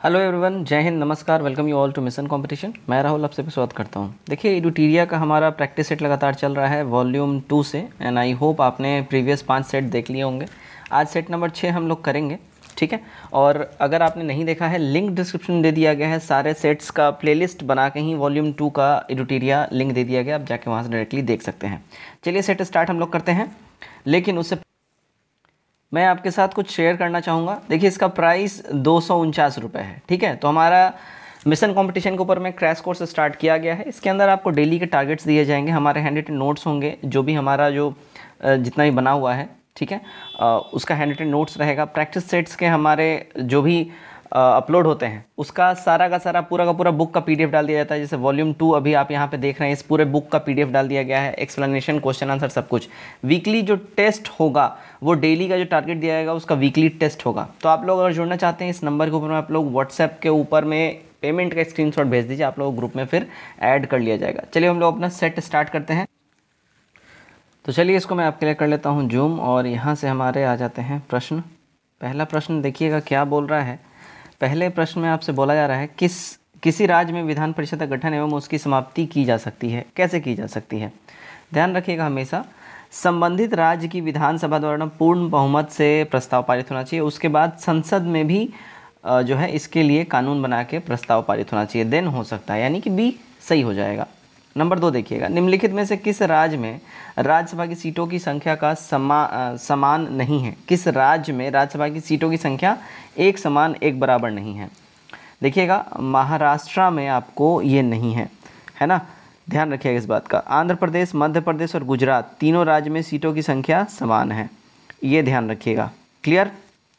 Hello everyone, जय हिंद, नमस्कार, welcome you all to mission competition. मैं राहुल आपसे स्वागत करता हूं। देखिए, एडुटीरिया का हमारा प्रैक्टिस सेट लगातार चल रहा है वॉल्यूम 2 से, एंड आई होप आपने प्रीवियस 5 सेट देख लिए होंगे। आज सेट नंबर 6 हम लोग करेंगे, ठीक है। और अगर आपने नहीं देखा है, लिंक डिस्क्रिप्शन में दे दिया गया है, सारे सेट्स का प्लेलिस्ट बना के ही वॉल्यूम 2 का एडुटीरिया लिंक दे दिया गया, आप जाके वहाँ से डायरेक्टली देख सकते हैं। चलिए सेट स्टार्ट हम लोग करते हैं, लेकिन उससे मैं आपके साथ कुछ शेयर करना चाहूँगा। देखिए, इसका प्राइस 249 रुपये है, ठीक है। तो हमारा मिशन कंपटीशन के ऊपर में क्रैश कोर्स स्टार्ट किया गया है। इसके अंदर आपको डेली के टारगेट्स दिए जाएंगे, हमारे हैंड रिटन नोट्स होंगे, जो भी हमारा जो जितना भी बना हुआ है, ठीक है, उसका हैंड रिटन नोट्स रहेगा। प्रैक्टिस सेट्स के हमारे जो भी अपलोड होते हैं, उसका सारा का सारा पूरा का पूरा बुक का पीडीएफ डाल दिया जाता है। जैसे वॉल्यूम 2 अभी आप यहाँ पे देख रहे हैं, इस पूरे बुक का पीडीएफ डाल दिया गया है, एक्सप्लेनेशन, क्वेश्चन आंसर, सब कुछ। वीकली जो टेस्ट होगा, वो डेली का जो टारगेट दिया जाएगा उसका वीकली टेस्ट होगा। तो आप लोग अगर जुड़ना चाहते हैं, इस नंबर के ऊपर में आप लोग व्हाट्सएप के ऊपर में पेमेंट का स्क्रीनशॉट भेज दीजिए, आप लोग ग्रुप में फिर ऐड कर लिया जाएगा। चलिए हम लोग अपना सेट स्टार्ट करते हैं। तो चलिए इसको मैं आपके लिए कर लेता हूँ जूम, और यहाँ से हमारे आ जाते हैं प्रश्न। पहला प्रश्न देखिएगा क्या बोल रहा है। पहले प्रश्न में आपसे बोला जा रहा है, किसी राज्य में विधान परिषद का गठन एवं उसकी समाप्ति की जा सकती है, कैसे की जा सकती है। ध्यान रखिएगा, हमेशा संबंधित राज्य की विधानसभा द्वारा पूर्ण बहुमत से प्रस्ताव पारित होना चाहिए। उसके बाद संसद में भी जो है इसके लिए कानून बना के प्रस्ताव पारित होना चाहिए, देन हो सकता है, यानी कि बी सही हो जाएगा। नंबर 2 देखिएगा, निम्नलिखित में से किस राज्य में राज्यसभा की सीटों की संख्या का समान नहीं है। किस राज्य में राज्यसभा की सीटों की संख्या एक समान, एक बराबर नहीं है। देखिएगा, महाराष्ट्र में आपको ये नहीं है, है ना, ध्यान रखिएगा इस बात का। आंध्र प्रदेश, मध्य प्रदेश और गुजरात, तीनों राज्य में सीटों की संख्या समान है, ये ध्यान रखिएगा। क्लियर,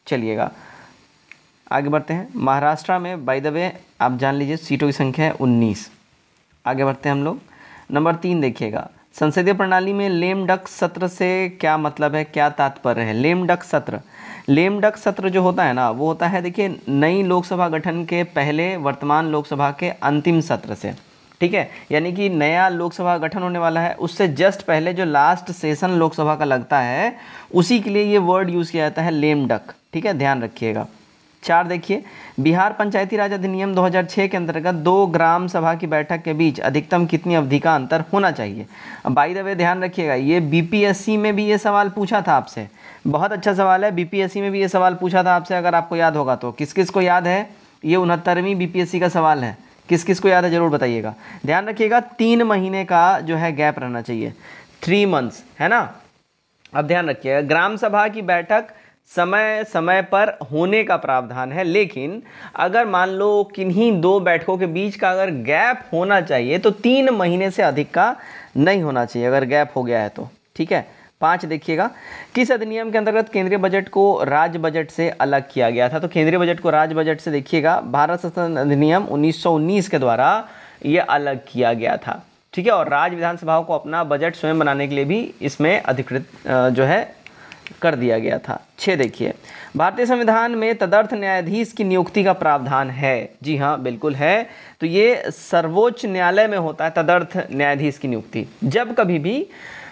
चलिएगा आगे बढ़ते हैं। महाराष्ट्र में बाय द वे आप जान लीजिए सीटों की संख्या है 19। आगे बढ़ते हैं हम लोग। नंबर 3 देखिएगा, संसदीय प्रणाली में लेम डक सत्र से क्या मतलब है, क्या तात्पर्य है। लेम डक सत्र, लेम डक सत्र जो होता है ना, वो होता है, देखिए, नई लोकसभा गठन के पहले वर्तमान लोकसभा के अंतिम सत्र से, ठीक है। यानी कि नया लोकसभा गठन होने वाला है, उससे जस्ट पहले जो लास्ट सेशन लोकसभा का लगता है, उसी के लिए ये वर्ड यूज़ किया जाता है, लेम डक, ठीक है, ध्यान रखिएगा। 4 देखिए, बिहार पंचायती राज अधिनियम 2006 के अंतर्गत 2 ग्राम सभा की बैठक के बीच अधिकतम कितनी अवधि का अंतर होना चाहिए। बाय द वे ध्यान रखिएगा, ये बीपीएससी में भी ये सवाल पूछा था आपसे, बहुत अच्छा सवाल है। बीपीएससी में भी ये सवाल पूछा था आपसे, अगर आपको याद होगा तो। किस किस को याद है, ये 69वीं बीपीएससी का सवाल है, किस किस को याद है ज़रूर बताइएगा। ध्यान रखिएगा, 3 महीने का जो है गैप रहना चाहिए, 3 मंथ्स, है ना। अब ध्यान रखिएगा, ग्राम सभा की बैठक समय समय पर होने का प्रावधान है, लेकिन अगर मान लो किन्हीं 2 बैठकों के बीच का अगर गैप होना चाहिए तो 3 महीने से अधिक का नहीं होना चाहिए, अगर गैप हो गया है तो, ठीक है। 5 देखिएगा, किस अधिनियम के अंतर्गत केंद्रीय बजट को राज्य बजट से अलग किया गया था। तो केंद्रीय बजट को राज्य बजट से देखिएगा, भारत शासन अधिनियम 1919 के द्वारा ये अलग किया गया था, ठीक है। और राज्य विधानसभाओं को अपना बजट स्वयं बनाने के लिए भी इसमें अधिकृत जो है कर दिया गया था। 6 देखिए, भारतीय संविधान में तदर्थ न्यायाधीश की नियुक्ति का प्रावधान है। जी हाँ, बिल्कुल है। तो ये सर्वोच्च न्यायालय में होता है तदर्थ न्यायाधीश की नियुक्ति, जब कभी भी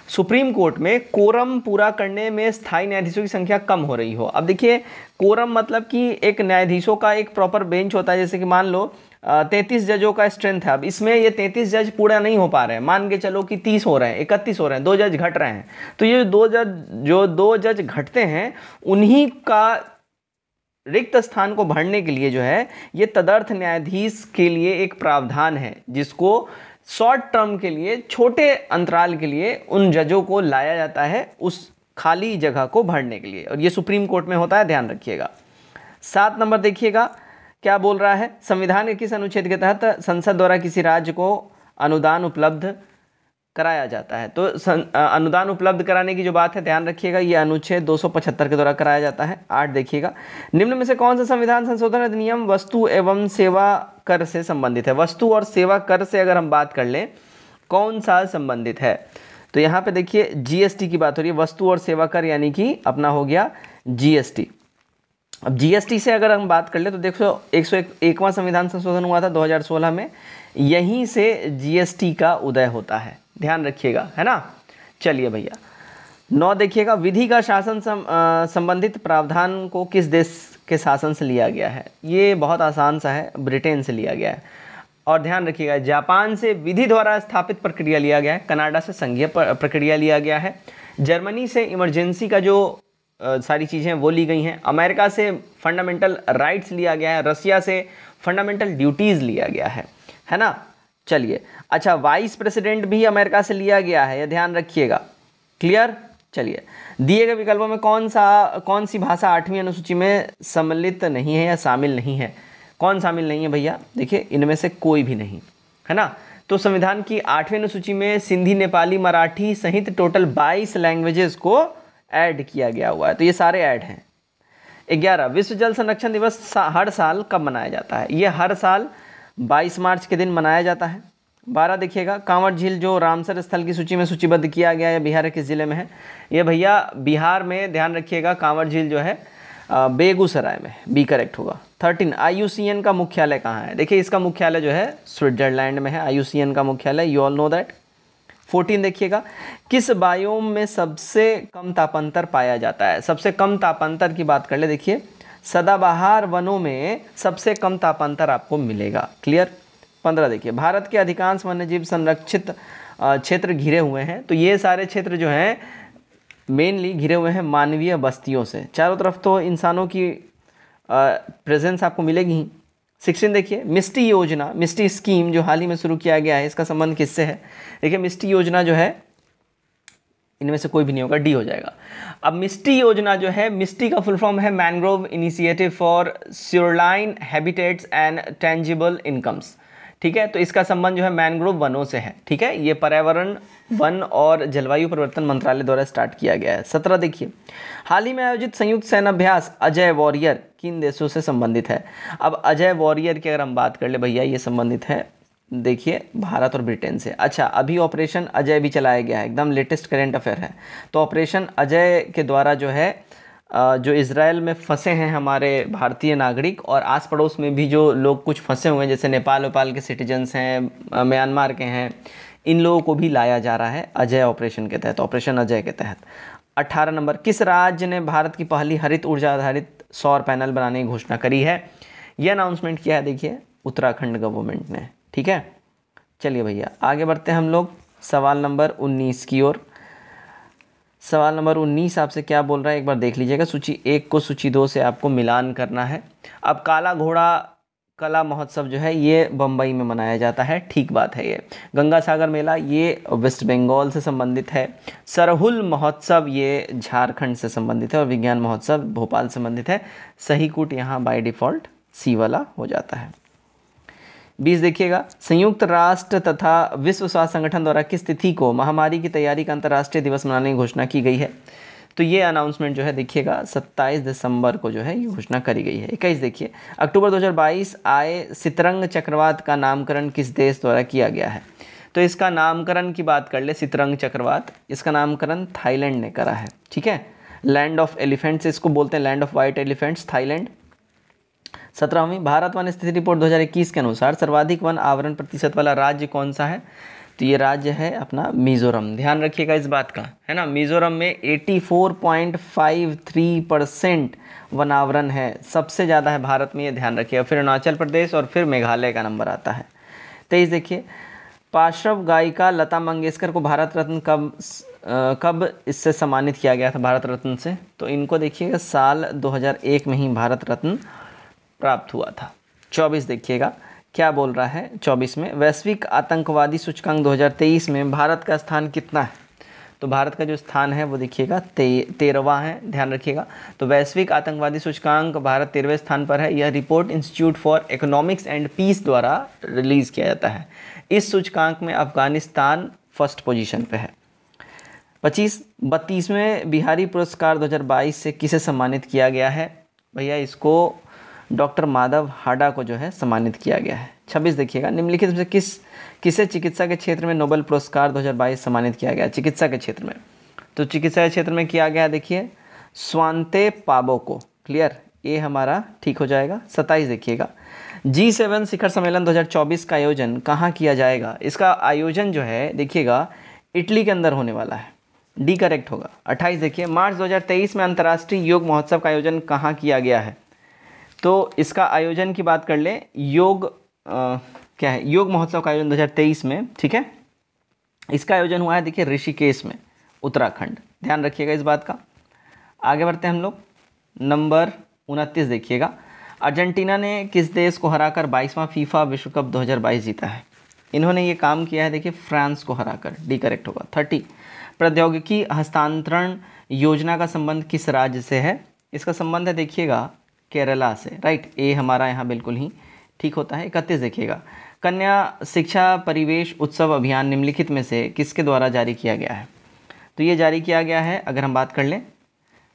सुप्रीम कोर्ट में कोरम पूरा करने में स्थायी न्यायाधीशों की संख्या कम हो रही हो। अब देखिए, कोरम मतलब कि एक न्यायाधीशों का एक प्रॉपर बेंच होता है। जैसे कि मान लो 33 जजों का स्ट्रेंथ है, अब इसमें ये 33 जज पूरा नहीं हो पा रहे हैं, मान के चलो कि 30 हो रहे हैं, 31 हो रहे हैं, 2 जज घट रहे हैं। तो ये 2 जज घटते हैं, उन्हीं का रिक्त स्थान को भरने के लिए जो है ये तदर्थ न्यायाधीश के लिए एक प्रावधान है, जिसको शॉर्ट टर्म के लिए, छोटे अंतराल के लिए उन जजों को लाया जाता है उस खाली जगह को भरने के लिए, और ये सुप्रीम कोर्ट में होता है, ध्यान रखिएगा। 7 नंबर देखिएगा, क्या बोल रहा है, संविधान के किस अनुच्छेद के तहत संसद द्वारा किसी राज्य को अनुदान उपलब्ध कराया जाता है। तो अनुदान उपलब्ध कराने की जो बात है, ध्यान रखिएगा, ये अनुच्छेद 275 के द्वारा कराया जाता है। 8 देखिएगा, निम्न में से कौन सा संविधान संशोधन अधिनियम वस्तु एवं सेवा कर से संबंधित है। वस्तु और सेवा कर से अगर हम बात कर लें, कौन सा संबंधित है, तो यहाँ पे देखिए जीएसटी की बात हो रही है, वस्तु और सेवा कर, यानी कि अपना हो गया जीएसटी। अब जीएसटी से अगर हम बात कर ले तो देखो 101वां संविधान संशोधन हुआ था 2016 में, यहीं से जीएसटी का उदय होता है, ध्यान रखिएगा, है ना। चलिए भैया, 9 देखिएगा, विधि का शासन संबंधित प्रावधान को किस देश के शासन से लिया गया है? ये बहुत आसान सा है, ब्रिटेन से लिया गया है। और ध्यान रखिएगा, जापान से विधि द्वारा स्थापित प्रक्रिया लिया गया है, कनाडा से संघीय प्रक्रिया लिया गया है, जर्मनी से इमरजेंसी का जो सारी चीज़ें वो ली गई हैं, अमेरिका से फंडामेंटल राइट्स लिया गया है, रसिया से फंडामेंटल ड्यूटीज़ लिया गया है ना। चलिए, अच्छा, वाइस प्रेसिडेंट भी अमेरिका से लिया गया है, यह ध्यान रखिएगा। क्लियर? चलिए, दिए गए विकल्पों में कौन सी भाषा 8वीं अनुसूची में सम्मिलित नहीं है या शामिल नहीं है? कौन शामिल नहीं है भैया? देखिए, इनमें से कोई भी नहीं, है ना। तो संविधान की 8वीं अनुसूची में सिंधी, नेपाली, मराठी सहित टोटल 22 लैंग्वेजेस को ऐड किया गया हुआ है, तो ये सारे ऐड हैं। 11, विश्व जल संरक्षण दिवस हर साल कब मनाया जाता है? ये हर साल 22 मार्च के दिन मनाया जाता है। 12 देखिएगा, कांवड़ झील जो रामसर स्थल की सूची में सूचीबद्ध किया गया है, बिहार के किस जिले में है? ये भैया बिहार में, ध्यान रखिएगा, कांवड़ झील जो है बेगूसराय में, बी करेक्ट होगा। 13, IUCN का मुख्यालय कहाँ है? देखिए, इसका मुख्यालय जो है स्विट्जरलैंड में है, IUCN का मुख्यालय, यू ऑल नो दैट। 14 देखिएगा, किस बायोम में सबसे कम तापांतर पाया जाता है? सबसे कम तापांतर की बात कर ले, देखिए, सदाबहार वनों में सबसे कम तापांतर आपको मिलेगा। क्लियर? 15 देखिए, भारत के अधिकांश वन्यजीव संरक्षित क्षेत्र घिरे हुए हैं, तो ये सारे क्षेत्र जो हैं मेनली घिरे हुए हैं मानवीय बस्तियों से, चारों तरफ तो इंसानों की प्रेजेंस आपको मिलेगी ही। 16 देखिए, मिस्टी योजना, मिस्टी स्कीम जो हाल ही में शुरू किया गया है, इसका संबंध किससे है? देखिए, मिस्टी योजना जो है, इनमें से कोई भी नहीं होगा, डी हो जाएगा। अब मिस्टी योजना जो है, मिस्टी का फुल फॉर्म है mangrove initiative for shoreline habitats and tangible incomes. ठीक है, तो इसका संबंध जो है मैनग्रोव वनों से है। ठीक है, ये पर्यावरण, वन और जलवायु परिवर्तन मंत्रालय द्वारा स्टार्ट किया गया है। 17 देखिए, हाल ही में आयोजित संयुक्त सेनाभ्यास अजय वॉरियर किन देशों से संबंधित है? अब अजय वॉरियर की अगर हम बात कर ले भैया, ये संबंधित है, देखिए, भारत और ब्रिटेन से। अच्छा, अभी ऑपरेशन अजय भी चलाया गया है, एकदम लेटेस्ट करेंट अफेयर है। तो ऑपरेशन अजय के द्वारा जो है, जो इज़राइल में फंसे हैं हमारे भारतीय नागरिक, और आस पड़ोस में भी जो लोग कुछ फंसे हुए हैं, जैसे नेपाल के सिटीजन्स हैं, म्यांमार के हैं, इन लोगों को भी लाया जा रहा है अजय ऑपरेशन के तहत, ऑपरेशन अजय के तहत। 18 नंबर, किस राज्य ने भारत की पहली हरित ऊर्जा आधारित सौर पैनल बनाने की घोषणा करी है? यह अनाउंसमेंट किया है, देखिए, उत्तराखंड गवर्नमेंट ने। ठीक है, चलिए भैया आगे बढ़ते हैं हम लोग सवाल नंबर 19 की ओर। सवाल नंबर 19 आपसे क्या बोल रहा है, एक बार देख लीजिएगा। सूची 1 को सूची 2 से आपको मिलान करना है। अब काला घोड़ा कला महोत्सव जो है ये बम्बई में मनाया जाता है, ठीक बात है। ये गंगा सागर मेला ये वेस्ट बंगाल से संबंधित है। सरहुल महोत्सव ये झारखंड से संबंधित है, और विज्ञान महोत्सव भोपाल से संबंधित है। सही कूट यहाँ बाय डिफ़ॉल्ट सी वाला हो जाता है। 20 देखिएगा, संयुक्त राष्ट्र तथा विश्व स्वास्थ्य संगठन द्वारा किस तिथि को महामारी की तैयारी का अंतर्राष्ट्रीय दिवस मनाने की घोषणा की गई है? तो ये अनाउंसमेंट जो है देखिएगा 27 दिसंबर को जो है ये घोषणा करी गई है। 21 देखिए, अक्टूबर 2022 आए सितरंग चक्रवात का नामकरण किस देश द्वारा किया गया है? तो इसका नामकरण की बात कर ले, सितरंग चक्रवात, इसका नामकरण थाईलैंड ने करा है। ठीक है, लैंड ऑफ एलिफेंट्स इसको बोलते हैं, land of white elephants, Thailand. 17वीं भारत वन स्थिति रिपोर्ट 2021 के अनुसार सर्वाधिक वन आवरण प्रतिशत वाला राज्य कौन सा है? तो ये राज्य है अपना मिजोरम। ध्यान रखिएगा इस बात का, है ना। मिजोरम में 84.53% वनावरण है, सबसे ज़्यादा है भारत में, ये ध्यान रखिएगा। फिर अरुणाचल प्रदेश और फिर मेघालय का नंबर आता है। 23 देखिए, पार्श्व गायिका लता मंगेशकर को भारत रत्न कब इससे सम्मानित किया गया था, भारत रत्न से? तो इनको देखिएगा साल 2001 में ही भारत रत्न प्राप्त हुआ था। 24 देखिएगा क्या बोल रहा है। 24 में वैश्विक आतंकवादी सूचकांक 2023 में भारत का स्थान कितना है? तो भारत का जो स्थान है वो देखिएगा 13वां है, ध्यान रखिएगा। तो वैश्विक आतंकवादी सूचकांक भारत 13वें स्थान पर है। यह report institute for economics and peace द्वारा रिलीज़ किया जाता है। इस सूचकांक में अफगानिस्तान फर्स्ट पोजीशन पे है। 32वें बिहारी पुरस्कार 2022 से किसे सम्मानित किया गया है? भैया इसको डॉक्टर माधव हाडा को जो है सम्मानित किया गया है। 26 देखिएगा, निम्नलिखित में से किसे चिकित्सा के क्षेत्र में नोबेल पुरस्कार 2022 सम्मानित किया गया? चिकित्सा के क्षेत्र में, तो चिकित्सा के क्षेत्र में किया गया देखिए स्वांते पाबो को। क्लियर, ये हमारा ठीक हो जाएगा। 27 देखिएगा, G7 शिखर सम्मेलन 2024 का आयोजन कहाँ किया जाएगा? इसका आयोजन जो है देखिएगा इटली के अंदर होने वाला है, डी करेक्ट होगा। 28 देखिए, मार्च 2023 में अंतर्राष्ट्रीय योग महोत्सव का आयोजन कहाँ किया गया है? तो इसका आयोजन की बात कर ले, क्या है, योग महोत्सव का आयोजन 2023 में, ठीक है। इसका आयोजन हुआ है देखिए ऋषिकेश में, उत्तराखंड, ध्यान रखिएगा इस बात का। आगे बढ़ते हैं हम लोग, नंबर 29 देखिएगा। अर्जेंटीना ने किस देश को हराकर 22वां फीफा विश्व कप 2022 जीता है? इन्होंने ये काम किया है देखिए फ्रांस को हराकर, डी करेक्ट होगा। 30, प्रौद्योगिकी हस्तांतरण योजना का संबंध किस राज्य से है? इसका संबंध है देखिएगा केरला से, राइट, ए हमारा यहाँ बिल्कुल ही ठीक होता है। 31 देखिएगा, कन्या शिक्षा परिवेश उत्सव अभियान निम्नलिखित में से किसके द्वारा जारी किया गया है? तो ये जारी किया गया है, अगर हम बात कर लें,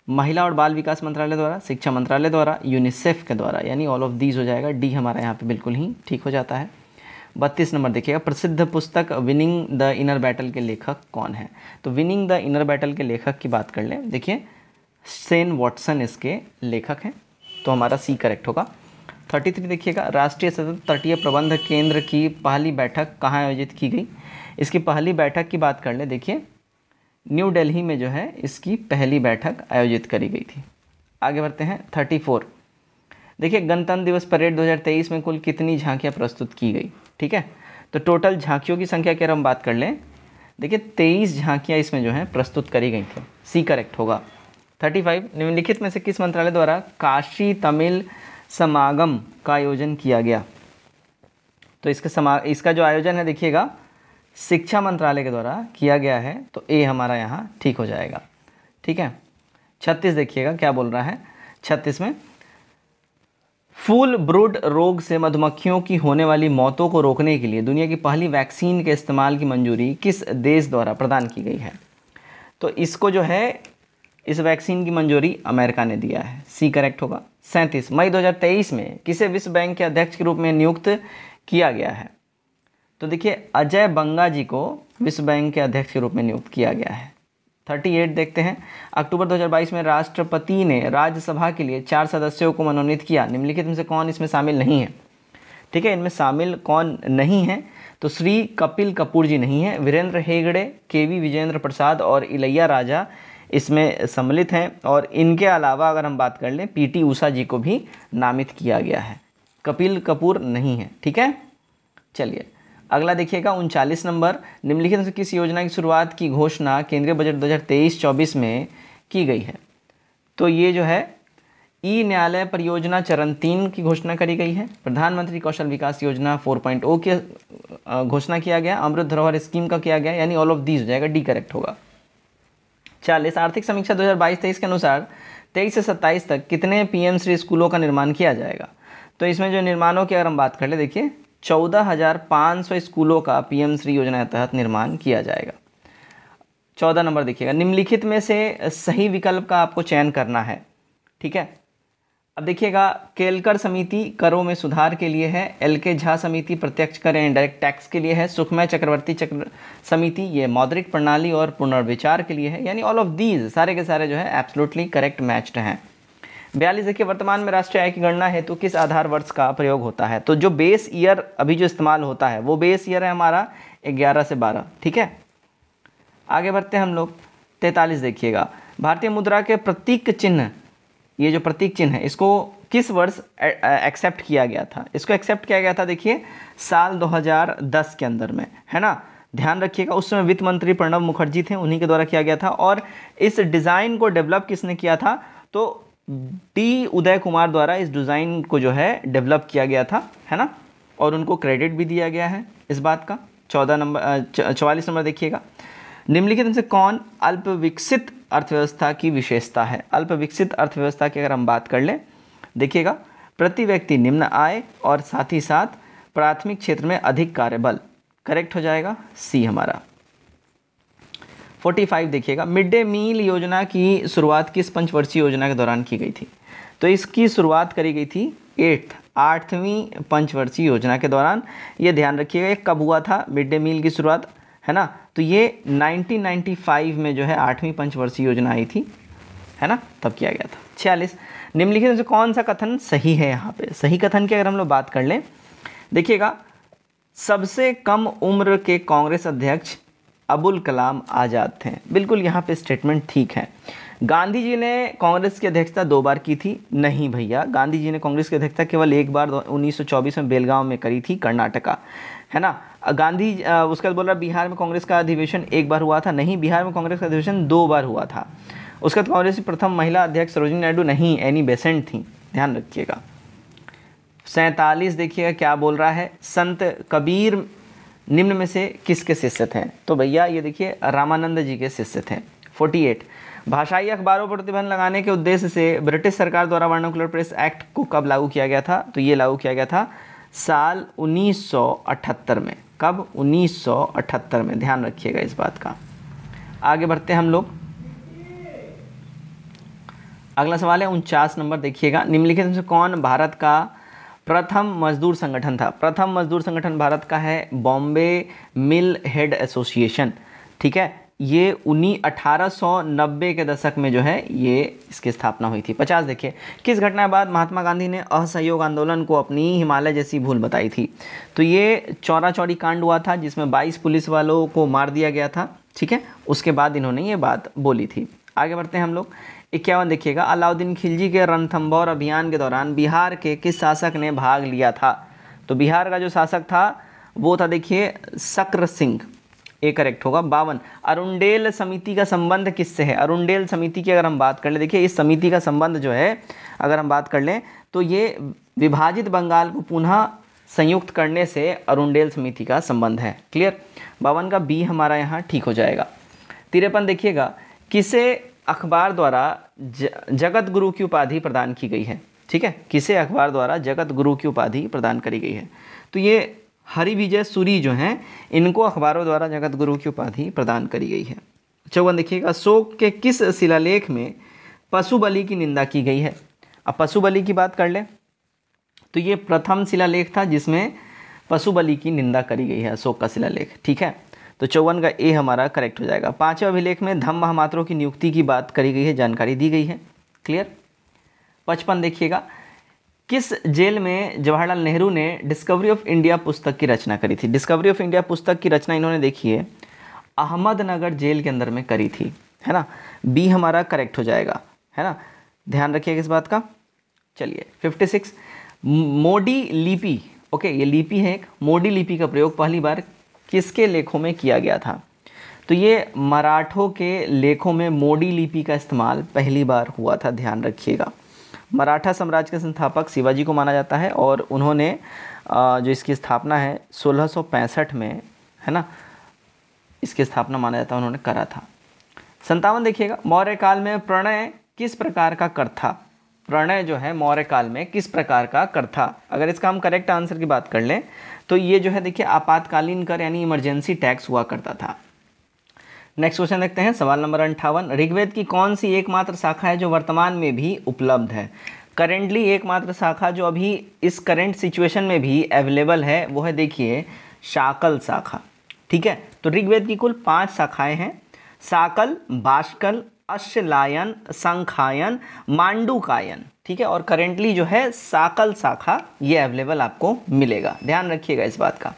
महिला और बाल विकास मंत्रालय द्वारा, शिक्षा मंत्रालय द्वारा, यूनिसेफ के द्वारा, यानी ऑल ऑफ दीज हो जाएगा, डी हमारा यहाँ पे बिल्कुल ही ठीक हो जाता है। 32 नंबर देखिएगा, प्रसिद्ध पुस्तक विनिंग द इनर बैटल के लेखक कौन है? तो विनिंग द इनर बैटल के लेखक की बात कर लें, देखिए शेन वॉटसन इसके लेखक हैं, तो हमारा सी करेक्ट होगा। 33 देखिएगा, राष्ट्रीय सतत तटीय प्रबंध केंद्र की पहली बैठक कहाँ आयोजित की गई? इसकी पहली बैठक की बात कर ले, देखिए न्यू दिल्ली में जो है इसकी पहली बैठक आयोजित करी गई थी। आगे बढ़ते हैं 34, देखिए गणतंत्र दिवस परेड 2023 में कुल कितनी झांकियाँ प्रस्तुत की गई? ठीक है, तो टोटल झांकियों की संख्या की अगर हम बात कर लें, देखिए 23 झांकियाँ इसमें जो है प्रस्तुत करी गई थी, सी करेक्ट होगा। 35, निम्नलिखित में से किस मंत्रालय द्वारा काशी तमिल समागम का आयोजन किया गया? तो इसका जो आयोजन है देखिएगा शिक्षा मंत्रालय के द्वारा किया गया है, तो ए हमारा यहाँ ठीक हो जाएगा, ठीक है। 36 देखिएगा क्या बोल रहा है, 36 में फूल ब्रूड रोग से मधुमक्खियों की होने वाली मौतों को रोकने के लिए दुनिया की पहली वैक्सीन के इस्तेमाल की मंजूरी किस देश द्वारा प्रदान की गई है? तो इसको जो है, इस वैक्सीन की मंजूरी अमेरिका ने दिया है, सी करेक्ट होगा। 37, मई 2023 में किसे विश्व बैंक के अध्यक्ष के रूप में नियुक्त किया गया है? तो देखिए अजय बंगा जी को विश्व बैंक के अध्यक्ष के रूप में नियुक्त किया गया है। 38 देखते हैं, अक्टूबर 2022 में राष्ट्रपति ने राज्यसभा के लिए 4 सदस्यों को मनोनीत किया, निम्नलिखित में से कौन इसमें शामिल नहीं है? ठीक है, इनमें शामिल कौन नहीं है? तो श्री कपिल कपूर जी नहीं है, वीरेंद्र हेगड़े, केवी विजेंद्र प्रसाद और इलैया राजा इसमें सम्मिलित हैं, और इनके अलावा अगर हम बात कर लें पीटी उषा जी को भी नामित किया गया है, कपिल कपूर नहीं है, ठीक है। चलिए अगला देखिएगा 39 नंबर, निम्नलिखित में से किस योजना की शुरुआत की घोषणा केंद्रीय बजट 2023-24 में की गई है? तो ये जो है ई न्यायालय परियोजना चरण 3 की घोषणा करी गई है, प्रधानमंत्री कौशल विकास योजना 4.0 की घोषणा किया गया, अमृत धरोहर स्कीम का किया गया, यानी ऑल ऑफ दीज हो जाएगा, डी करेक्ट होगा। 40, आर्थिक समीक्षा 2022-23 के अनुसार 23 से 27 तक कितने पीएम श्री स्कूलों का निर्माण किया जाएगा? तो इसमें जो निर्माणों की अगर हम बात कर ले, देखिए 14,500 स्कूलों का पीएम श्री योजना के तहत निर्माण किया जाएगा। 14 नंबर देखिएगा, निम्नलिखित में से सही विकल्प का आपको चयन करना है, ठीक है। अब देखिएगा केलकर समिति करों में सुधार के लिए है, एल.के. झा समिति प्रत्यक्ष कर एंड डायरेक्ट टैक्स के लिए है, सुखमय चक्रवर्ती समिति ये मौद्रिक प्रणाली और पुनर्विचार के लिए है, यानी ऑल ऑफ दीज सारे के सारे जो है एब्सोल्युटली करेक्ट मैच्ड हैं। 42 देखिए, वर्तमान में राष्ट्रीय आय की गणना हेतु किस आधार वर्ष का प्रयोग होता है? तो जो बेस ईयर अभी जो इस्तेमाल होता है वो बेस ईयर है हमारा 11 से 12, ठीक है। आगे बढ़ते हैं हम लोग 43 देखिएगा, भारतीय मुद्रा के प्रतीक चिन्ह, ये जो प्रतीक चिन्ह है इसको किस वर्ष एक्सेप्ट किया गया था? इसको एक्सेप्ट किया गया था देखिए साल 2010 के अंदर में, है ना, ध्यान रखिएगा। उस समय वित्त मंत्री प्रणब मुखर्जी थे, उन्हीं के द्वारा किया गया था, और इस डिज़ाइन को डेवलप किसने किया था? तो डी उदय कुमार द्वारा इस डिज़ाइन को जो है डेवलप किया गया था, है ना, और उनको क्रेडिट भी दिया गया है इस बात का। 44 नंबर देखिएगा, निम्नलिखित में से कौन अल्प विकसित अर्थव्यवस्था की विशेषता है? अल्प विकसित अर्थव्यवस्था की अगर हम बात कर लें, देखिएगा प्रति व्यक्ति निम्न आय और साथ ही साथ प्राथमिक क्षेत्र में अधिक कार्यबल, करेक्ट हो जाएगा, सी हमारा। 45 देखिएगा, मिड डे मील योजना की शुरुआत किस पंचवर्षीय योजना के दौरान की गई थी? तो इसकी शुरुआत करी गई थी 8वीं पंचवर्षीय योजना के दौरान। ये ध्यान रखिएगा, ये कब हुआ था मिड डे मील की शुरुआत, है ना, तो ये 1995 में जो है 8वीं पंचवर्षीय योजना आई थी, है ना, तब किया गया था। 46, निम्नलिखित में से कौन सा कथन सही है? यहाँ पे सही कथन की अगर हम लोग बात कर लें, देखिएगा सबसे कम उम्र के कांग्रेस अध्यक्ष अबुल कलाम आज़ाद थे, बिल्कुल यहाँ पे स्टेटमेंट ठीक है। गांधी जी ने कांग्रेस की अध्यक्षता 2 बार की थी? नहीं भैया, गांधी जी ने कांग्रेस की अध्यक्षता केवल 1 बार 1924 में बेलगांव में करी थी, कर्नाटका, है ना। गांधी उसके बाद बोल रहा बिहार में कांग्रेस का अधिवेशन 1 बार हुआ था? नहीं, बिहार में कांग्रेस का अधिवेशन 2 बार हुआ था। उसके बाद कांग्रेस की प्रथम महिला अध्यक्ष सरोजिनी नायडू? नहीं, एनी बेसेंट थी, ध्यान रखिएगा। 47 देखिएगा क्या बोल रहा है, संत कबीर निम्न में से किसके शिष्य थे? तो भैया ये देखिए रामानंद जी के शिष्य थे। 48 भाषाई अखबारों पर प्रतिबंध लगाने के उद्देश्य से ब्रिटिश सरकार द्वारा वर्नाकुलर प्रेस एक्ट को कब लागू किया गया था? तो ये लागू किया गया था साल 1978 में। कब? 1978 में, ध्यान रखिएगा इस बात का। आगे बढ़ते हैं हम लोग। अगला सवाल है 49 नंबर, देखिएगा, निम्नलिखित में से कौन भारत का प्रथम मजदूर संगठन था? प्रथम मजदूर संगठन भारत का है बॉम्बे मिल हेड एसोसिएशन, ठीक है। ये 1890 के दशक में जो है ये इसकी स्थापना हुई थी। 50 देखिए, किस घटना के बाद महात्मा गांधी ने असहयोग आंदोलन को अपनी हिमालय जैसी भूल बताई थी? तो ये चौरा चौरी कांड हुआ था जिसमें 22 पुलिस वालों को मार दिया गया था, ठीक है। उसके बाद इन्होंने ये बात बोली थी। आगे बढ़ते हैं हम लोग। 51 देखिएगा, अलाउद्दीन खिलजी के रणथंभौर अभियान के दौरान बिहार के किस शासक ने भाग लिया था? तो बिहार का जो शासक था वो था देखिए शक्र सिंह, ये करेक्ट होगा। 52 अरुंडेल समिति का संबंध किससे है? अरुंडेल समिति की अगर हम बात कर ले, देखिए इस समिति का संबंध जो है अगर हम बात कर लें तो ये विभाजित बंगाल को पुनः संयुक्त करने से अरुंडेल समिति का संबंध है। क्लियर? 52 का बी हमारा यहाँ ठीक हो जाएगा। 53 देखिएगा, किसे अखबार द्वारा जगत गुरु की उपाधि प्रदान की गई है? ठीक है, किसे अखबार द्वारा जगत गुरु की उपाधि प्रदान करी गई है? तो ये हरिविजय सूरी जो हैं इनको अखबारों द्वारा जगत गुरु की उपाधि प्रदान करी गई है। 54 देखिएगा, अशोक के किस शिलालेख में पशु बलि की निंदा की गई है? अब पशु बलि की बात कर लें तो ये प्रथम शिलालेख था जिसमें पशु बलि की निंदा करी गई है, अशोक का शिलालेख, ठीक है। तो 54 का ए हमारा करेक्ट हो जाएगा। 5वें अभिलेख में धम्म महामात्रों की नियुक्ति की बात करी गई है, जानकारी दी गई है। क्लियर? 55 देखिएगा, किस जेल में जवाहरलाल नेहरू ने डिस्कवरी ऑफ इंडिया पुस्तक की रचना करी थी? डिस्कवरी ऑफ इंडिया पुस्तक की रचना इन्होंने देखिए अहमदनगर जेल के अंदर में करी थी, है ना। बी हमारा करेक्ट हो जाएगा, है ना, ध्यान रखिएगा इस बात का। चलिए 56 मोडी लिपि, ओके, ये लिपि है एक, मोडी लिपि का प्रयोग पहली बार किसके लेखों में किया गया था? तो ये मराठों के लेखों में मोडी लिपि का इस्तेमाल पहली बार हुआ था, ध्यान रखिएगा। मराठा साम्राज्य के संस्थापक शिवाजी को माना जाता है और उन्होंने जो इसकी स्थापना है 1665 में, है ना, इसकी स्थापना माना जाता है उन्होंने करा था। 57 देखिएगा, मौर्य काल में प्रणय किस प्रकार का कर था? प्रणय जो है मौर्य काल में किस प्रकार का कर था? अगर इसका हम करेक्ट आंसर की बात कर लें तो ये जो है देखिए आपातकालीन कर यानी इमरजेंसी टैक्स हुआ करता था। नेक्स्ट क्वेश्चन देखते हैं, सवाल नंबर 58, ऋग्वेद की कौन सी एकमात्र शाखा है जो वर्तमान में भी उपलब्ध है? करेंटली एकमात्र शाखा जो अभी इस करेंट सिचुएशन में भी अवेलेबल है वो है देखिए शाकल शाखा, ठीक है। तो ऋग्वेद की कुल 5 शाखाएं हैं, शाकल, बाष्कल, अश्लायन, संखायन, मांडुकायन, ठीक है। और करेंटली जो है शाकल शाखा ये अवेलेबल आपको मिलेगा, ध्यान रखिएगा इस बात का।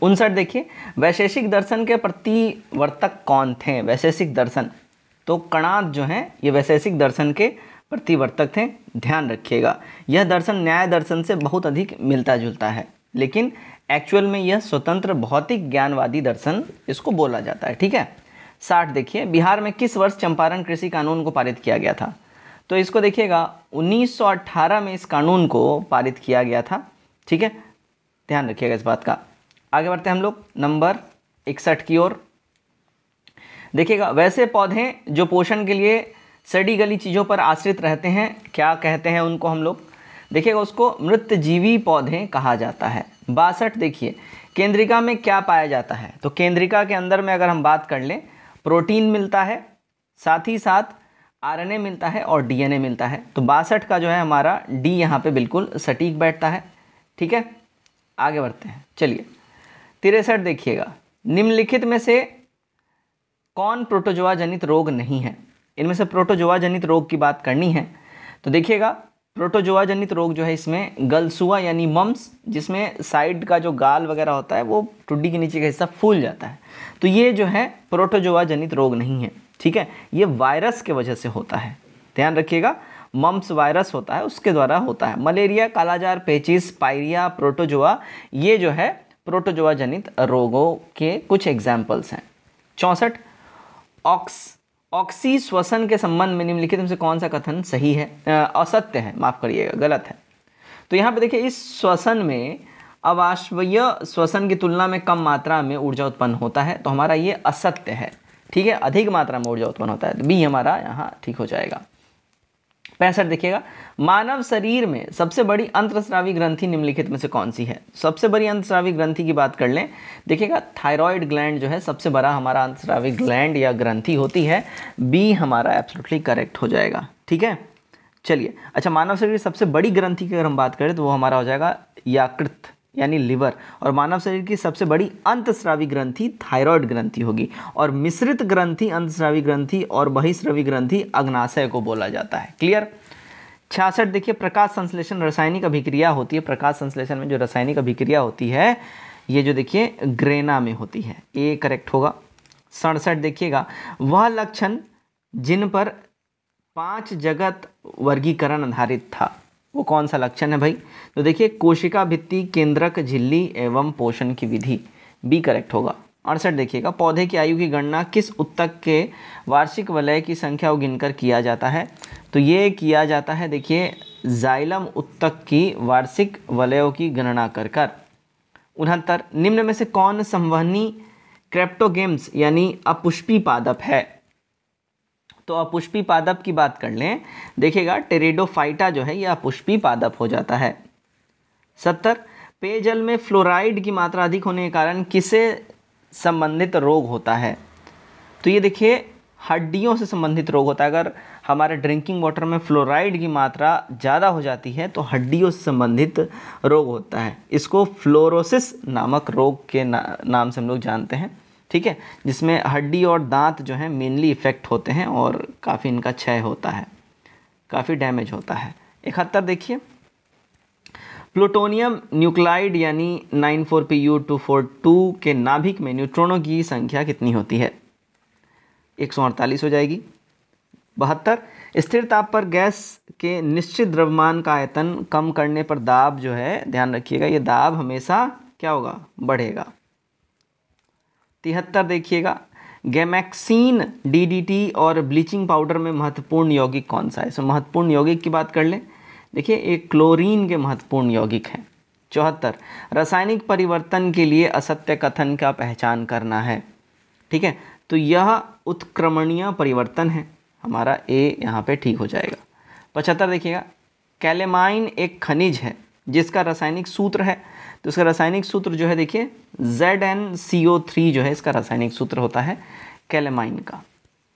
59 देखिए, वैशेषिक दर्शन के प्रतिवर्तक कौन थे? वैशेषिक दर्शन, तो कणाद जो हैं ये वैशेषिक दर्शन के प्रतिवर्तक थे, ध्यान रखिएगा। यह दर्शन न्याय दर्शन से बहुत अधिक मिलता जुलता है, लेकिन एक्चुअल में यह स्वतंत्र भौतिक ज्ञानवादी दर्शन इसको बोला जाता है, ठीक है। 60 देखिए, बिहार में किस वर्ष चंपारण कृषि कानून को पारित किया गया था? तो इसको देखिएगा 1918 में इस कानून को पारित किया गया था, ठीक है, ध्यान रखिएगा इस बात का। आगे बढ़ते हैं हम लोग नंबर 61 की ओर। देखिएगा, वैसे पौधे जो पोषण के लिए सड़ी गली चीज़ों पर आश्रित रहते हैं, क्या कहते हैं उनको हम लोग? देखिएगा, उसको मृतजीवी पौधे कहा जाता है। 62 देखिए, केंद्रिका में क्या पाया जाता है? तो केंद्रिका के अंदर में अगर हम बात कर लें, प्रोटीन मिलता है, साथ ही साथ आरएनए मिलता है और डीएनए मिलता है। तो 62 का जो है हमारा डी यहाँ पे बिल्कुल सटीक बैठता है, ठीक है। आगे बढ़ते हैं, चलिए 63 देखिएगा, निम्नलिखित में से कौन प्रोटोजोआ जनित रोग नहीं है? इनमें से प्रोटोजोआ जनित रोग की बात करनी है तो देखिएगा, प्रोटोजोआ जनित रोग जो है इसमें गलसुआ यानी मम्स, जिसमें साइड का जो गाल वगैरह होता है वो टुड्डी के नीचे का हिस्सा फूल जाता है, तो ये जो है प्रोटोजोआ जनित रोग नहीं है, ठीक है, ये वायरस के वजह से होता है, ध्यान रखिएगा, मम्प्स वायरस होता है उसके द्वारा होता है। मलेरिया, कालाजार, पेचिस, पायरिया, प्रोटोजोआ, ये जो है प्रोटोजोआ जनित रोगों के कुछ एग्जाम्पल्स हैं। 64, ऑक्सी श्वसन के संबंध में निम्नलिखित में से कौन सा कथन सही है, असत्य है, माफ करिएगा, गलत है। तो यहाँ पे देखिए, इस श्वसन में अवाष्पीय श्वसन की तुलना में कम मात्रा में ऊर्जा उत्पन्न होता है, तो हमारा ये असत्य है, ठीक है, अधिक मात्रा में ऊर्जा उत्पन्न होता है, तो बी हमारा यहाँ ठीक हो जाएगा। 65 देखिएगा, मानव शरीर में सबसे बड़ी अंतःस्रावी ग्रंथि निम्नलिखित में से कौन सी है। सबसे बड़ी अंतःस्रावी ग्रंथि की बात कर लें, देखिएगा थायराइड ग्लैंड जो है सबसे बड़ा हमारा अंतःस्रावी ग्लैंड या ग्रंथि होती है, बी हमारा एब्सोल्युटली करेक्ट हो जाएगा, ठीक है। चलिए, अच्छा, मानव शरीर की सबसे बड़ी ग्रंथि की अगर हम बात करें तो वो हमारा हो जाएगा यकृत यानी लिवर, और मानव शरीर की सबसे बड़ी अंतःस्रावी ग्रंथि थायराइड ग्रंथि होगी, और मिश्रित ग्रंथि अंतःस्रावी ग्रंथि और बहिस्रावी ग्रंथि अग्नाशय को बोला जाता है। क्लियर। 66 देखिए, प्रकाश संश्लेषण रासायनिक अभिक्रिया होती है, प्रकाश संश्लेषण में जो रासायनिक अभिक्रिया होती है ये जो देखिए ग्रेना में होती है, ए करेक्ट होगा। 67 देखिएगा, वह लक्षण जिन पर 5 जगत वर्गीकरण आधारित था, वो कौन सा लक्षण है भाई, तो देखिए कोशिका भित्ति, केंद्रक, झिल्ली एवं पोषण की विधि, बी करेक्ट होगा। 68 देखिएगा, पौधे की आयु की गणना किस उत्तक के वार्षिक वलय की संख्या को गिनकर किया जाता है, तो ये किया जाता है देखिए जाइलम उत्तक की वार्षिक वलयों की गणना कर कर। 69, निम्न में से कौन संवहनी क्रेप्टोगेम्स यानी अपुष्पी पादप है, तो अपुष्पी पादप की बात कर लें, देखिएगा टेरिडोफाइटा जो है यह अपुष्पी पादप हो जाता है। 70, पेयजल में फ्लोराइड की मात्रा अधिक होने के कारण किससे संबंधित रोग होता है, तो ये देखिए हड्डियों से संबंधित रोग होता है। अगर हमारे ड्रिंकिंग वाटर में फ्लोराइड की मात्रा ज़्यादा हो जाती है तो हड्डियों से संबंधित रोग होता है, इसको फ्लोरोसिस नामक रोग के नाम से हम लोग जानते हैं, ठीक है, जिसमें हड्डी और दांत जो है मेनली इफेक्ट होते हैं और काफ़ी इनका क्षय होता है, काफ़ी डैमेज होता है। 71 देखिए, प्लूटोनियम न्यूक्लाइड यानी 94Pu242 के नाभिक में न्यूट्रॉनों की संख्या कितनी होती है, 148 हो जाएगी। 72, स्थिर ताप पर गैस के निश्चित द्रव्यमान का आयतन कम करने पर दाब जो है, ध्यान रखिएगा, ये दाब हमेशा क्या होगा, बढ़ेगा। 73 देखिएगा, गैमेक्सीन, डीडीटी और ब्लीचिंग पाउडर में महत्वपूर्ण यौगिक कौन सा है, इसमें महत्वपूर्ण यौगिक की बात कर लें, देखिए एक क्लोरीन के महत्वपूर्ण यौगिक हैं। 74, रासायनिक परिवर्तन के लिए असत्य कथन का पहचान करना है, ठीक है, तो यह उत्क्रमणीय परिवर्तन है, हमारा ए यहाँ पे ठीक हो जाएगा। 75 देखिएगा, कैलेमाइन एक खनिज है जिसका रासायनिक सूत्र है, तो इसका रासायनिक सूत्र जो है देखिए ZnCO3 जो है इसका रासायनिक सूत्र होता है कैलेमाइन का।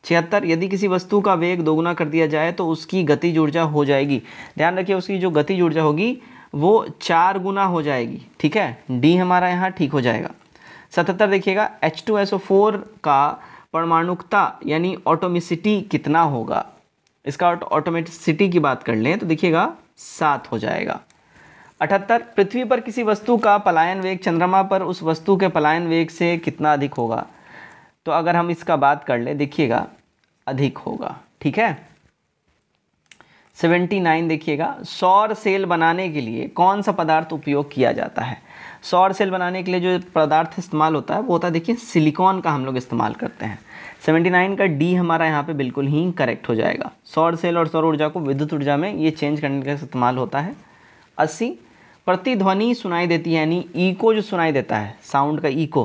76, यदि किसी वस्तु का वेग दोगुना कर दिया जाए तो उसकी गतिज ऊर्जा हो जाएगी, ध्यान रखिए उसकी जो गतिज ऊर्जा होगी वो 4 गुना हो जाएगी, ठीक है, डी हमारा यहाँ ठीक हो जाएगा। 77 देखिएगा, H2SO4 का परमाणुकता यानी ऑटोमिसिटी कितना होगा, इसका ऑटोमेटिसिटी की बात कर लें तो देखिएगा 7 हो जाएगा। 78, पृथ्वी पर किसी वस्तु का पलायन वेग चंद्रमा पर उस वस्तु के पलायन वेग से कितना अधिक होगा, तो अगर हम इसका बात कर ले देखिएगा अधिक होगा, ठीक है। 79 देखिएगा, सौर सेल बनाने के लिए कौन सा पदार्थ उपयोग किया जाता है, सौर सेल बनाने के लिए जो पदार्थ इस्तेमाल होता है वो होता है देखिए सिलिकॉन का हम लोग इस्तेमाल करते हैं। 79 का डी हमारा यहाँ पे बिल्कुल ही करेक्ट हो जाएगा, सौर सेल और सौर ऊर्जा को विद्युत ऊर्जा में ये चेंज करने का इस्तेमाल होता है। 80, प्रतिध्वनि सुनाई देती है यानी इको जो सुनाई देता है, साउंड का इको,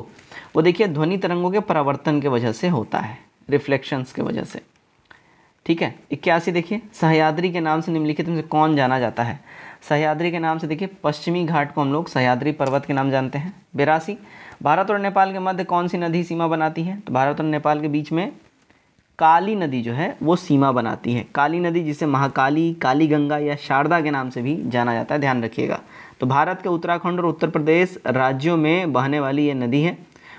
वो देखिए ध्वनि तरंगों के परावर्तन के वजह से होता है, रिफ्लेक्शंस के वजह से, ठीक है। 81 देखिए, सह्याद्री के नाम से निम्नलिखित में से कौन जाना जाता है, सह्याद्री के नाम से देखिए पश्चिमी घाट को हम लोग सह्याद्री पर्वत के नाम जानते हैं। 82, भारत और नेपाल के मध्य कौन सी नदी सीमा बनाती है, तो भारत और नेपाल के बीच में काली नदी जो है वो सीमा बनाती है, काली नदी जिसे महाकाली, काली गंगा या शारदा के नाम से भी जाना जाता है, ध्यान रखिएगा। तो भारत के उत्तराखंड और उत्तर प्रदेश राज्यों में बहने वाली ये नदी है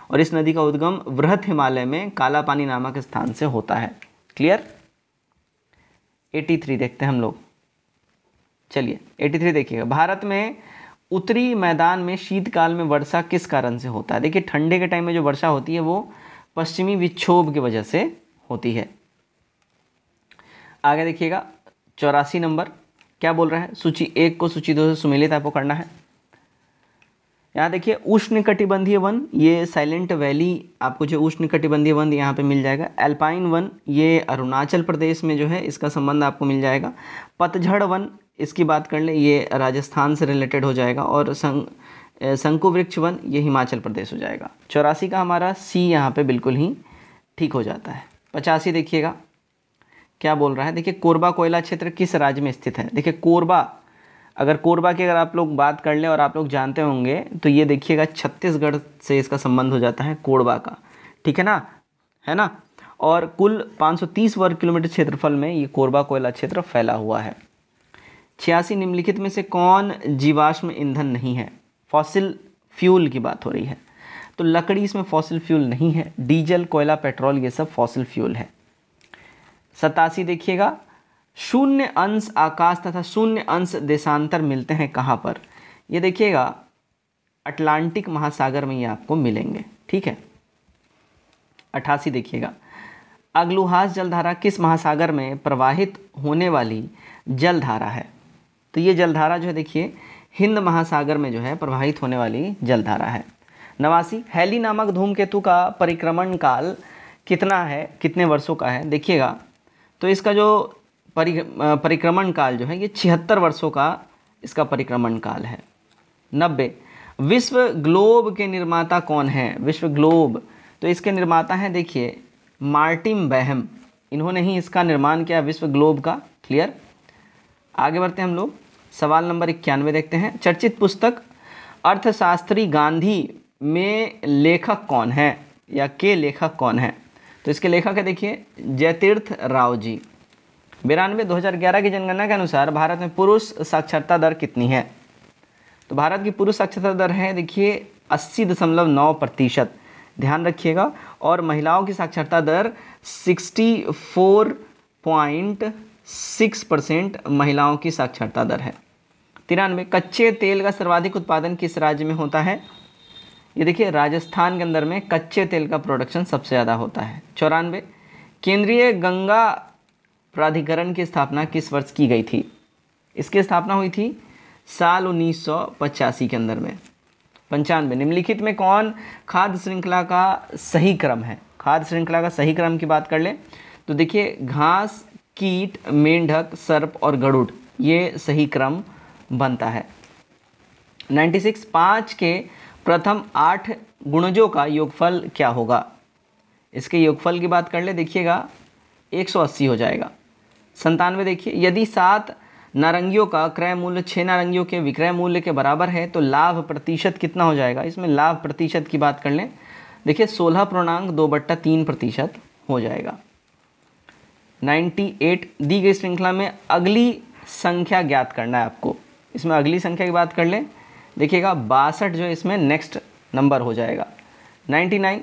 और इस नदी का उद्गम वृहत हिमालय में काला पानी नामक स्थान से होता है। क्लियर। 83 देखते हैं हम लोग, चलिए 83 देखिएगा, भारत में उत्तरी मैदान में शीतकाल में वर्षा किस कारण से होता है, देखिए ठंडे के टाइम में जो वर्षा होती है वो पश्चिमी विक्षोभ की वजह से होती है। आगे देखिएगा 84 नंबर क्या बोल रहा है, सूची 1 को सूची 2 से सुमेलित आपको करना है। यहाँ देखिए उष्णकटिबंधीय वन, ये साइलेंट वैली आपको जो उष्णकटिबंधीय वन यहाँ पे मिल जाएगा। एल्पाइन वन ये अरुणाचल प्रदेश में जो है इसका संबंध आपको मिल जाएगा। पतझड़ वन इसकी बात कर ले, ये राजस्थान से रिलेटेड हो जाएगा। और शंकु वृक्ष वन ये हिमाचल प्रदेश हो जाएगा। 84 का हमारा सी यहाँ पे बिल्कुल ही ठीक हो जाता है। 85 देखिएगा क्या बोल रहा है, देखिए कोरबा कोयला क्षेत्र किस राज्य में स्थित है। देखिए कोरबा, अगर कोरबा की अगर आप लोग बात कर लें और आप लोग जानते होंगे तो ये देखिएगा छत्तीसगढ़ से इसका संबंध हो जाता है कोरबा का, ठीक है ना। और कुल 530 वर्ग किलोमीटर क्षेत्रफल में ये कोरबा कोयला क्षेत्र फैला हुआ है। 86 निम्नलिखित में से कौन जीवाश्म ईंधन नहीं है। फॉसिल फ्यूल की बात हो रही है तो लकड़ी इसमें फॉसिल फ्यूल नहीं है। डीजल, कोयला, पेट्रोल ये सब फॉसिल फ्यूल है। 87 देखिएगा शून्य अंश आकाश तथा शून्य अंश देशांतर मिलते हैं कहाँ पर। ये देखिएगा अटलांटिक महासागर में ये आपको मिलेंगे, ठीक है। 88 देखिएगा अग्लुहास जलधारा किस महासागर में प्रवाहित होने वाली जलधारा है। तो ये जलधारा जो है देखिए हिंद महासागर में जो है प्रवाहित होने वाली जलधारा है। 89 हैली नामक धूमकेतु का परिक्रमण काल कितना है, कितने वर्षों का है। देखिएगा तो इसका जो परिक्रमण काल जो है ये 76 वर्षों का इसका परिक्रमण काल है। 90 विश्व ग्लोब के निर्माता कौन है। विश्व ग्लोब तो इसके निर्माता हैं देखिए मार्टिन बैहम, इन्होंने ही इसका निर्माण किया विश्व ग्लोब का। क्लियर। आगे बढ़ते हैं हम लोग, सवाल नंबर 91 देखते हैं। चर्चित पुस्तक अर्थशास्त्री गांधी में लेखक कौन है या के लेखक कौन है। तो इसके लेखक है देखिए जयतीर्थ राव जी। 92 2011 की जनगणना के अनुसार भारत में पुरुष साक्षरता दर कितनी है। तो भारत की पुरुष साक्षरता दर है देखिए 80.9%, ध्यान रखिएगा। और महिलाओं की साक्षरता दर 64.6% महिलाओं की साक्षरता दर है। 93 कच्चे तेल का सर्वाधिक उत्पादन किस राज्य में होता है। ये देखिए राजस्थान के अंदर में कच्चे तेल का प्रोडक्शन सबसे ज़्यादा होता है। 94 केंद्रीय गंगा प्राधिकरण की स्थापना किस वर्ष की गई थी। इसकी स्थापना हुई थी साल 1985 के अंदर में। 95 निम्नलिखित में कौन खाद्य श्रृंखला का सही क्रम है। खाद्य श्रृंखला का सही क्रम की बात कर लें तो देखिए घास, कीट, मेंढक, सर्प और गरुड़ ये सही क्रम बनता है। 96 5 के प्रथम 8 गुणजों का योगफल क्या होगा। इसके योगफल की बात कर ले देखिएगा 180 हो जाएगा। 97 देखिए यदि 7 नारंगियों का क्रय मूल्य 6 नारंगियों के विक्रय मूल्य के बराबर है तो लाभ प्रतिशत कितना हो जाएगा। इसमें लाभ प्रतिशत की बात कर लें देखिए 16.2/3% हो जाएगा। 98 दी गई श्रृंखला में अगली संख्या ज्ञात करना है आपको। इसमें अगली संख्या की बात कर लें देखिएगा 62 जो इसमें नेक्स्ट नंबर हो जाएगा। 99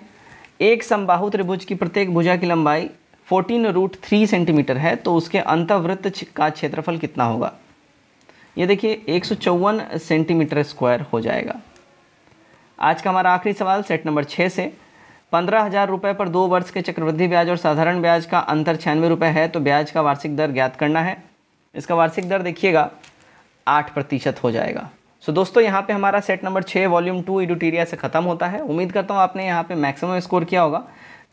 एक समबाहु त्रिभुज की प्रत्येक भुजा की लंबाई 14√3 सेंटीमीटर है तो उसके अंतःवृत्त का क्षेत्रफल कितना होगा। ये देखिए 154 सेंटीमीटर स्क्वायर हो जाएगा। आज का हमारा आखिरी सवाल सेट नंबर 6 से 15,000 रुपये पर 2 वर्ष के चक्रवृद्धि ब्याज और साधारण ब्याज का अंतर 96 रुपये है तो ब्याज का वार्षिक दर ज्ञात करना है। इसका वार्षिक दर देखिएगा 8% हो जाएगा। सो दोस्तों यहाँ पे हमारा सेट नंबर 6 वॉल्यूम 2 एडुटेरिया से ख़त्म होता है। उम्मीद करता हूँ आपने यहाँ पे मैक्सिमम स्कोर किया होगा।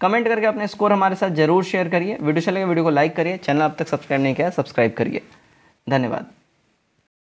कमेंट करके अपने स्कोर हमारे साथ जरूर शेयर करिए। वीडियो चलेगा वीडियो को लाइक करिए। चैनल अब तक सब्सक्राइब नहीं किया सब्सक्राइब करिए। धन्यवाद।